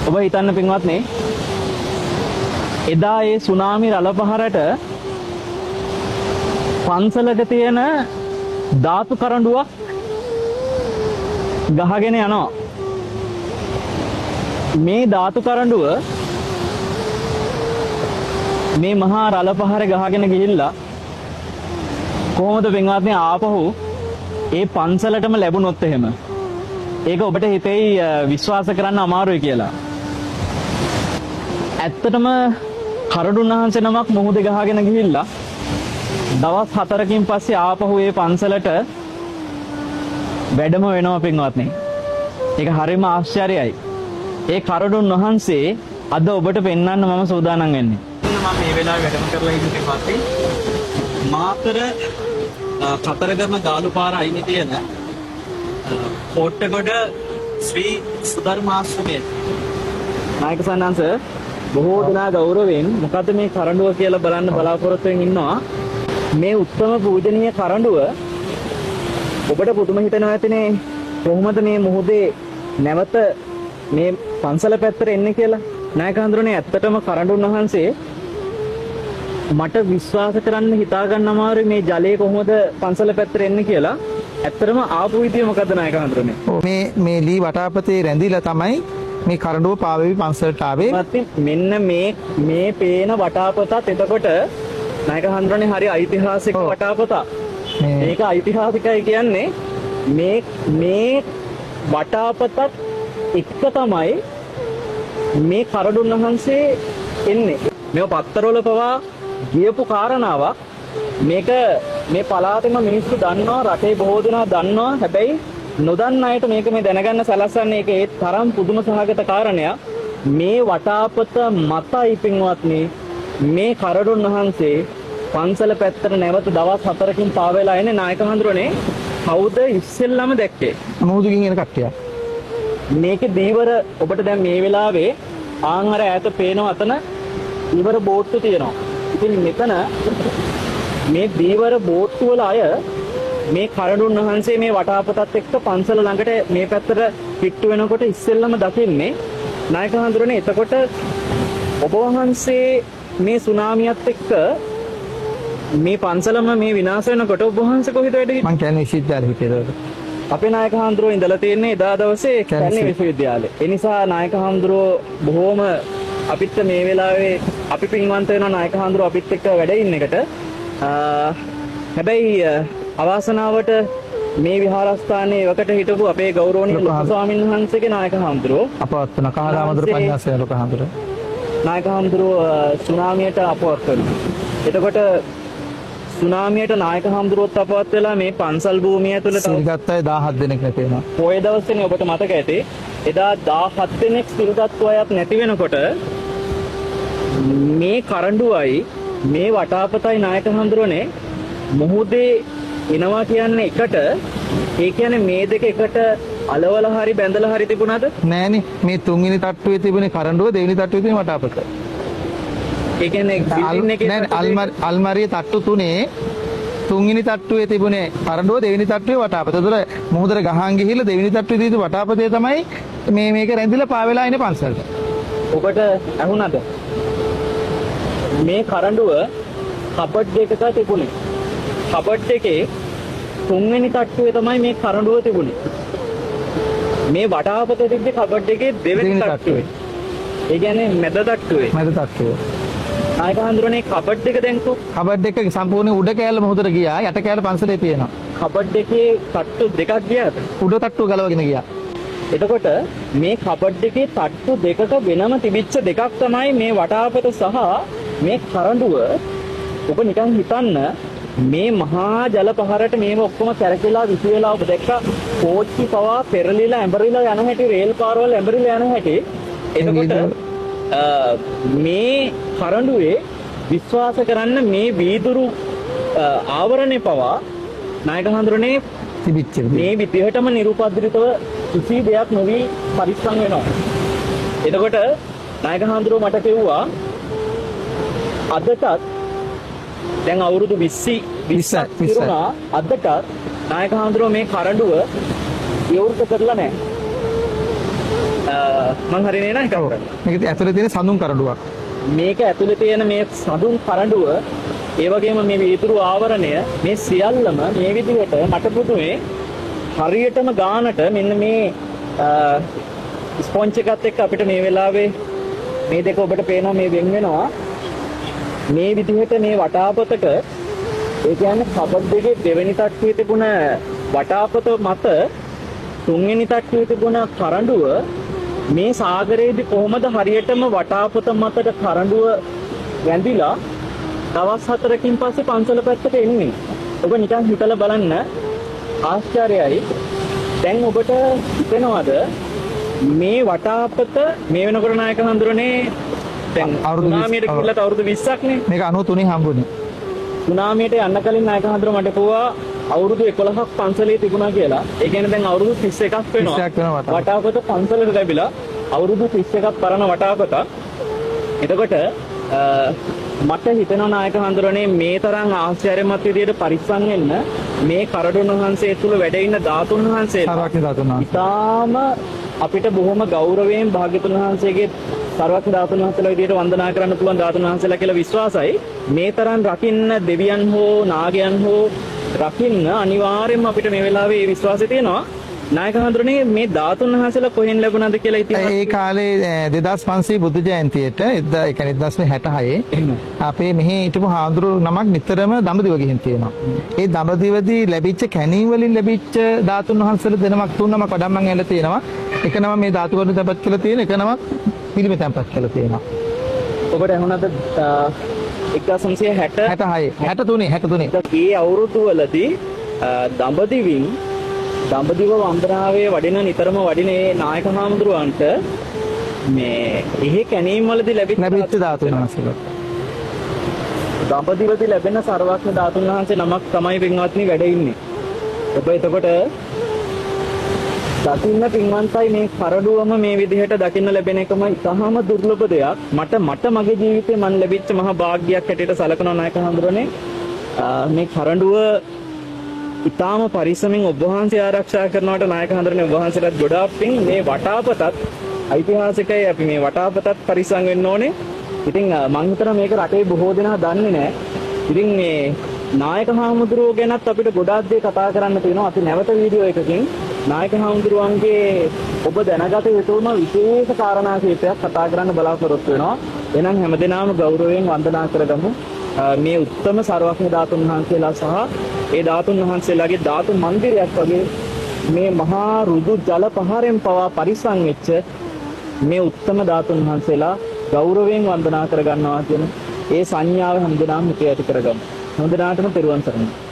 ඔබ හිතන්න පින්වත්නි එදා ඒ සුනාමි රළ පහරට පන්සලක තියෙන ධාතු කරඬුවක් ගහගෙන යනවා. මේ ධාතු කරඬුව මේ මහා රළ පහර ගහගෙන ගිහිල්ලා කොහොමද පින්වත්නි ආපහු ඒ පන්සලටම ලැබුණොත් එහෙම ඒක ඔබට හිතෙයි විශ්වාස කරන්න අමාරුයි කියලා. ඇත්තටම කරඬුන් වහන්සේ නමක් මුහුදේ ගහගෙන ගිහිල්ලා දවස් 4කින් පස්සේ ආපහු ඒ පන්සලට වැඩම වෙනවා පින්වත්නි. ඒක හරිම ආශ්චර්යයි. ඒ කරඬුන් වහන්සේ අද ඔබට පෙන්වන්න මම සූදානම් වෙන්නේ. මම මේ වෙලාවේ වැඩම කරලා ඉන්නේ පස්සේ මාතර කතරගම ගාලු පාර අයිනේ තියෙන කොට්ටගොඩ ශ්‍රී සුධර්මාශ්‍රමයේ නායක සන්නාංශ බොහෝ දෙනා ගෞරවයෙන් මොකද මේ කරඬුව කියලා බලන්න බලාපොරොත්තු වෙමින් ඉන්නවා. මේ උත්තම පූජනීය කරඬුව ඔබට පුදුම හිතෙනවා ඇතිනේ කොහොමද මේ මොහොතේ නැවත මේ පන්සල පැත්තට එන්නේ කියලා. නායක හඳුරන්නේ ඇත්තටම කරඬුන් වහන්සේ මට විශ්වාස කරන්න හිතා ගන්න අමාරුයි මේ ජලය කොහොමද පන්සල පැත්තට එන්නේ කියලා. ඇත්තටම ආපු විදිය මොකද්ද නායක හඳුරන්නේ? මේ ලී වටාපතේ රැඳිලා තමයි මේ කරඬුව පාවෙවි පන්සලට ආවේ. මෙන්න මේ පේන වටාපතත් එතකොට නායක හඳුරන්නේ හරි ඓතිහාසික වටාපතක්. මේක ඓතිහාසිකයි කියන්නේ මේ වටාපතත් එක්ක තමයි මේ කරඬුන් වහන්සේ එන්නේ. මේව පත්තරවල පවා ගියපු කාරණාවක්. මේක මේ පළාතේම මිනිස්සු දන්නවා, රටේ බොහෝ දෙනා දන්නවා. හැබැයි නොදන්න අයට මේක මේ දැනගන්න සලස්වන්නේ ඒක ඒ තරම් පුදුම සහගත කාරණයක්. මේ වටාපත මතයි පින්වත්නි මේ කරඬුන් වහන්සේ පන්සල පැත්තට නැවත දවස් 4කින් පාවෙලා එන්නේ. නායක හඳුරන්නේ කවුද ඉස්සෙල්ලාම දැක්කේ? මොහොතකින් එන කට්ටිය. මේකේ දීවර ඔබට දැන් මේ වෙලාවේ ආන්හර ඈත පේනවා අතන දීවර බෝට්ටු තියෙනවා. ඉතින් මෙතන මේ දීවර බෝට්ටු වල අය මේ කරඬුන් වහන්සේ මේ වටාපතත් එක්ක පන්සල ළඟට මේ පැත්තට පිට්ටු වෙනකොට ඉස්සෙල්ලාම දකින්නේ නායක හඳුරන්නේ. එතකොට ඔබ වහන්සේ මේ සුනාමියත් එක්ක මේ පන්සලම මේ විනාශ වෙනකොට ඔබ වහන්සේ කොහෙද වැඩ හිටියේ? මං කියන්නේ විශ්වවිද්‍යාලෙ හිටියද? අපේ නායක හඳුරෝ ඉඳලා තියෙන්නේ එදා දවසේ කැලණි විශ්වවිද්‍යාලේ. ඒ නිසා නායක හඳුරෝ බොහොම අපිට මේ වෙලාවේ අපි පින්වන්ත වෙනවා නායක හඳුරෝ අපිත් එක්ක වැඩ ඉන්න එකට. හැබැයි අවාසනාවට මේ විහාරස්ථානයේ එවකට හිටපු අපේ ගෞරවනීය ලොකු ස්වාමීන් වහන්සේගේ නායක හඳුරෝ අපවත් වෙන කහදාමදුර පඤ්ඤාසය ලොකු හඳුරෝ නායක හඳුරෝ සුනාමියට අපවත් වෙනවා. එතකොට සුනාමියට නායක හඳුරුවත් අපවත් වෙලා මේ පන්සල් භූමිය ඇතුළත සිල්ගත් අය 17 දෙනෙක් නැති වෙනවා. පොය දවසේනේ ඔබට මතක ඇති. එදා 17 දෙනෙක් සිල්ගත් අයත් නැති වෙනකොට මේ කරඬුවයි මේ වටාපතයි නායක හඳුරන්නේ මොහොතේ එනවා කියන්නේ එකට. ඒ කියන්නේ මේ දෙක එකට අලවල හරි බැඳලා හරි තිබුණාද? නෑනේ. මේ තුන්වෙනි තට්ටුවේ තිබුණේ කරඬුව, දෙවෙනි තට්ටුවේ තිබුණේ වටාපත. ඒ කියන්නේ බිල්ඩින් එකේ අල්මාරියේ තට්ටු තුනේ තුන්වෙනි තට්ටුවේ තිබුණේ කරඬුව, දෙවෙනි තට්ටුවේ වටාපත. ඒතර මොහොතට ගහන් ගිහිල්ලා දෙවෙනි තට්ටුවේ තියෙන වටාපතේ තමයි මේක රැඳිලා පාවෙලා ඉන්නේ පන්සලට. ඔබට ඇහුණාද? මේ කරඬුව කබඩ් එකක තිබුණේ. කබඩ් එකේ තුන්වෙනි තට්ටුවේ තමයි මේ කරඬුව තිබුණේ. මේ වටාපතේ තිබ්බේ කබඩ් එකේ දෙවෙනි තට්ටුවේ. ඒ කියන්නේ මැද තට්ටුවේ. මැද තට්ටුවේ. නායක හඳුරන්නේ කබඩ් එක දැන්කෝ. කබඩ් එක සම්පූර්ණ උඩ කෑල්ල මොහොතට ගියා. යට කෑල්ල පන්සලේ තියෙනවා. කබඩ් එකේ තට්ටු දෙකක් ගියාද? උඩ තට්ටුව ගලවගෙන ගියා. එතකොට මේ කබඩ් එකේ තට්ටු දෙකක වෙනම තිබිච්ච දෙකක් තමයි මේ වටාපත සහ මේ කරඬුව. ඔබ නිකන් හිතන්න මේ මහා ජල පහරට මේව ඔක්කොම කැරකිලා විසි වෙලා ඔබ දැක්ක කෝච්චි පවා පෙරලිලා ඇඹරිලා යන හැටි, රේල් පාරවල් ඇඹරිලා යන හැටි. එතකොට මේ කරඬුවේ විශ්වාස කරන්න මේ වීදුරු ආවරණේ පවා නායක හඳුරන්නේ තිබිච්ච මේ විදිහටම නිරුපද්‍රිතව කිසි දෙයක් නොවි පරිස්සම් වෙනවා. එතකොට නායක හඳුරෝ මට කිව්වා අදටත් දැන් අවුරුදු 20ක් තිරුණා. අදටත් නායක හඳුරෝ මේ කරඬුව විවෘත කරලා නැහැ. මං හරිනේ නේද කවුරු? මේක ඇතුලේ තියෙන සඳුන් කරඬුවක්. මේක ඇතුලේ තියෙන මේ සඳුන් කරඬුව ඒ වගේම මේ වීදුරු ආවරණය මේ සියල්ලම මේ විදිහට මට පුදුමේ හරියටම ගානට මෙන්න මේ ස්පොන්ජ් එකත් එක්ක අපිට මේ වෙලාවේ මේ දෙක ඔබට පේනවා මේ වෙන් වෙනවා මේ විදිහට මේ වටාපතක ඒ කියන්නේ කබඩ් එකේ දෙවෙනි තට්ටුවේ තිබුණ වටාපත මත තුන්වෙනි තට්ටුවේ තිබුණ කරඬුව මේ සාගරයේදී කොහොමද හරියටම වටාපත මතට කරඬුව වැඳිලා දවස් 4කින් පස්සේ පන්සල පැත්තට එන්නේ. ඔබ නිකන් හිතලා බලන්න ආශ්චර්යයි. දැන් ඔබට හිතෙනවද මේ වටාපත මේ වෙනකොට නායක හඳුරන්නේ දැන් සුනාමියට කියලා අවුරුදු 20ක් නේ. මේක 93 හම්බුනේ. සුනාමියට යන්න කලින් නායක හඳුර මට කිව්වා අවුරුදු 11ක් පන්සලේ තිබුණා කියලා. ඒ කියන්නේ දැන් අවුරුදු 31ක් වෙනවා. 31ක් වෙනවා වටාපත පන්සලට ලැබිලා අවුරුදු 31ක් පරණ වටාපත. එතකොට මට හිතෙනවා නායක හඳුරන්නේ මේ තරම් ආශ්චර්යමත් විදියට පරිස්සම් වෙන්න මේ කරඬුන් වහන්සේ තුල වැඩ ඉන්න ධාතුන් වහන්සේලා සර්වඥ ධාතුන් වහන්සේ. ඉතාම අපිට බොහොම ගෞරවයෙන් භාග්‍යතුන් වහන්සේගේ සර්වඥ ධාතුන් වහන්සේලා විදියට වන්දනා කරන්න පුළුවන් ධාතුන් වහන්සේලා කියලා විශ්වාසයි. මේ තරම් රකින්න දෙවියන් හෝ නාගයන් හෝ රකින්න අනිවාර්යයෙන්ම අපිට මේ වෙලාවේ මේ විශ්වාසය තියෙනවා. නායක හඳුරන්නේ මේ ධාතුන් වහන්සේලා කොහෙන් ලැබුණාද කියලා ඉතින් ඒ කාලේ 2500 බුද්ධ ජයන්තියට ඒ කියන්නේ 1966 අපේ මෙහි හිටපු හාමුදුරු නමක් නිතරම දඹදිව ගිහින් තියෙනවා. ඒ දඹදිවදී ලැබිච්ච කැණීම් වලින් ලැබිච්ච ධාතුන් වහන්සේලා දෙනමක් තුන් නමක් වඩම්මන් ඇවිල්ලා තියෙනවා. එක නම මේ ධාතු වලින් තැන්පත් කරලා තියෙන එක නමක් පිළිමෙ තැන්පත් කරලා තියෙනවා. ඔබට ඇහුණාද 1960 63 ඒ අවුරුදු වලදී දඹදිවින් දඹදිව වන්දනාවේ වඩින නිතරම වඩින ඒ නායක හාමුදුරුවන්ට මේ එහෙ කැණීම් වලදී ලැබිච්ච ධාතුන් වහන්සේලා. දඹදිවදී ලැබෙන සර්වඥ ධාතුන් වහන්සේ නමක් තමයි පින්වත්නි වැඩ ඉන්නේ. ඔබ එතකොට දකින්න පින්වන්තයි මේ කරඬුවම මේ විදිහට දකින්න ලැබෙන එකම ඉතාම දුර්ලභ දෙයක්. මට මගේ ජීවිතේ මන් ලැබිච්ච මහා වාග්යක් හැටියට සලකනවා නායක හඳුරන්නේ. මේ කරඬුව ඉතාම පරිස්සමින් ඔබ වහන්සේ ආරක්ෂා කරනවට නායක හඳුරන්නේ ඔබ වහන්සේටත් ගොඩාක් පිං. මේ වටාපතත් ඓතිහාසිකයි. අපි මේ වටාපතත් පරිස්සම් වෙන්න ඕනේ. ඉතින් මම හිතනවා මේක රටේ බොහෝ දෙනා දන්නේ නැහැ. ඉතින් මේ නායක හාමුදුරුවෝ ගැනත් අපිට ගොඩාක් දේ කතා කරන්න තියෙනවා. අපි නැවත වීඩියෝ එකකින් නායක හාමුදුරුවන්ගේ ඔබ දැනගත යුතුම විශේෂ කාරණා කිහිපයක් කතා කරන්න බලාපොරොත්තු වෙනවා. එහෙනම් හැමදෙනාම ගෞරවයෙන් වන්දනා කරගමු. මේ උත්තම සර්වඥ ධාතුන් වහන්සේලා සහ ඒ ධාතුන් වහන්සේලාගේ ධාතු මන්දිරයක් වගේ මේ මහා රුදු ජල පහරෙන් පවා පරිස්සම් වෙච්ච මේ උත්තම ධාතුන් වහන්සේලා ගෞරවයෙන් වන්දනා කරගන්නවා කියන ඒ සංඥාව හැමදෙනාම හිතේ ඇති කරගමු. හැමදෙනාටම තෙරුවන් සරණයි.